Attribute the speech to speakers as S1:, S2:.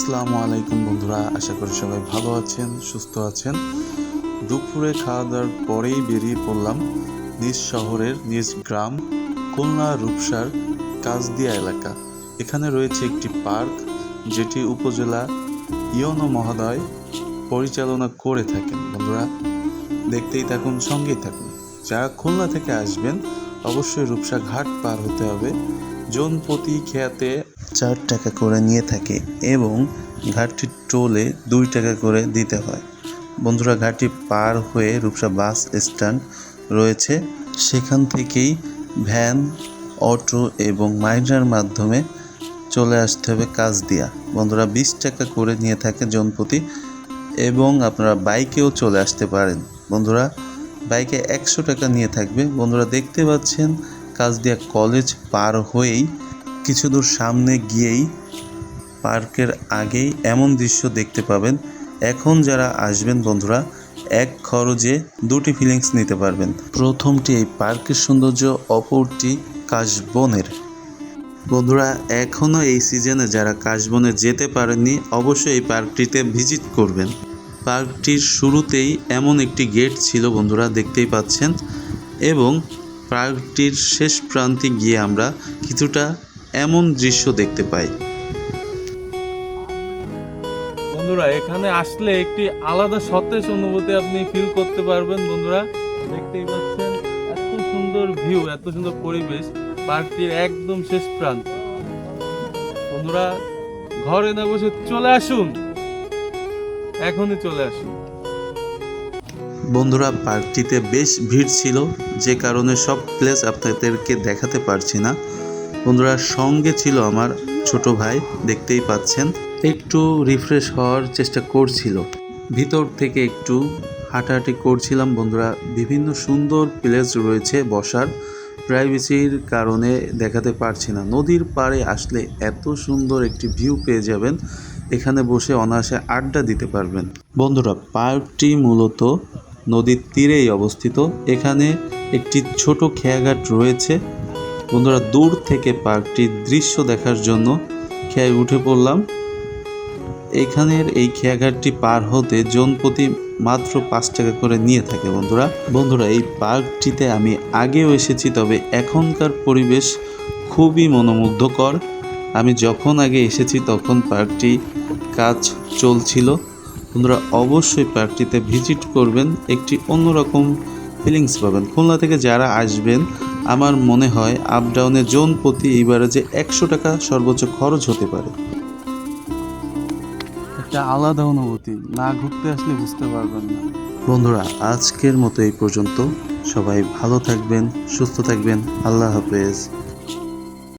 S1: আসসালামু আলাইকুম বন্ধুরা, আশা করি সবাই ভালো আছেন, সুস্থ আছেন। দুপুরে খাওয়া দাওয়ার পরেই বেরিয়ে পড়লাম নিজ শহরের নিজ গ্রাম খুলনা রূপসার কাজদিয়া এলাকা। এখানে রয়েছে একটি পার্ক, যেটি উপজেলা ইউনো মহোদয় পরিচালনা করে থাকেন। বন্ধুরা দেখতেই থাকুন, সঙ্গেই থাকুন। যারা খুলনা থেকে আসবেন অবশ্যই রূপসা ঘাট পার হতে হবে। জন প্রতি খেয়াতে 4 টাকা করে নিয়ে থাকে এবং ঘাটটির টোলে 2 টাকা করে দিতে হয়। বন্ধুরা ঘাটটি পার হয়ে রূপসা বাস স্ট্যান্ড রয়েছে, সেখান থেকেই ভ্যান, অটো এবং মাইনার মাধ্যমে চলে আসতে হবে কাজদিয়া। বন্ধুরা 20 টাকা করে নিয়ে থাকে জনপ্রতি, এবং আপনারা বাইকেও চলে আসতে পারেন। বন্ধুরা বাইকে 100 টাকা নিয়ে থাকবে। বন্ধুরা দেখতে পাচ্ছেন কাজদিয়া কলেজ পার হয়েই কিছু দূর সামনে গিয়েই পার্কের আগেই এমন দৃশ্য দেখতে পাবেন। এখন যারা আসবেন বন্ধুরা এক খরচে 2টি ফিলিংস নিতে পারবেন। প্রথমটি এই পার্কের সৌন্দর্য, অপরটি কাশবনের। বন্ধুরা এখনও এই সিজনে যারা কাশবনে যেতে পারেননি অবশ্যই এই পার্কটিতে ভিজিট করবেন। পার্কটির শুরুতেই এমন একটি গেট ছিল বন্ধুরা, দেখতেই পাচ্ছেন, এবং পার্কটির শেষ প্রান্তে গিয়ে আমরা কিছুটা এমন দৃশ্য দেখতে পাই।
S2: বন্ধুরা এখানে আসলে একটি আলাদা সতেজ অনুভূতি আপনি ফিল করতে পারবেন। বন্ধুরা দেখতেই পাচ্ছেন এত সুন্দর ভিউ, এত সুন্দর পরিবেশ পার্কটির একদম শেষ প্রান্তে। বন্ধুরা ঘরে না বসে চলে আসুন, এখনই চলে আসুন।
S1: বন্ধুরা পার্কটিতে বেশ ভিড় ছিল, যে কারণে সব প্লেস আপনাদেরকে দেখাতে পারছি না। বন্ধুরা সঙ্গে ছিল আমার ছোট ভাই, দেখতেই পাচ্ছেন, একটু রিফ্রেশ হওয়ার চেষ্টা করছিল। ভিতর থেকে একটু হাঁটাহাঁটি করছিলাম। বন্ধুরা বিভিন্ন সুন্দর প্লেস রয়েছে বসার, প্রাইভেসির কারণে দেখাতে পারছি না। নদীর পাড়ে আসলে এত সুন্দর একটি ভিউ পেয়ে যাবেন, এখানে বসে অনায়াসে আড্ডা দিতে পারবেন। বন্ধুরা পার্কটি মূলত নদীর তীরেই অবস্থিত। এখানে একটি ছোট খেয়াঘাট রয়েছে। বন্ধুরা দূর থেকে পার্কটির দৃশ্য দেখার জন্য খেয়ায় উঠে পড়লাম। এখানের এই খেয়াঘাটটি পার হতে জনপ্রতি মাত্র 5 টাকা করে নিয়ে থাকে। বন্ধুরা এই পার্কটিতে আমি আগেও এসেছি, তবে এখনকার পরিবেশ খুবই মনোমুগ্ধকর। আমি যখন আগে এসেছি তখন পার্কটি কাজ চলছিল। বন্ধুরা অবশ্যই পার্কটিতে ভিজিট করবেন, একটি অন্যরকম ফিলিংস পাবেন। খুলনা থেকে যারা আসবেন আমার মনে হয় আপ ডাউনে জন প্রতি এইবারে যে 100 টাকা সর্বোচ্চ খরচ হতে পারে।
S2: একটা আলাদা অনুভূতি, না ঘুরতে আসলে বুঝতে পারবেন না।
S1: বন্ধুরা আজকের মতো এই পর্যন্ত। সবাই ভালো থাকবেন, সুস্থ থাকবেন। আল্লাহ হাফেজ।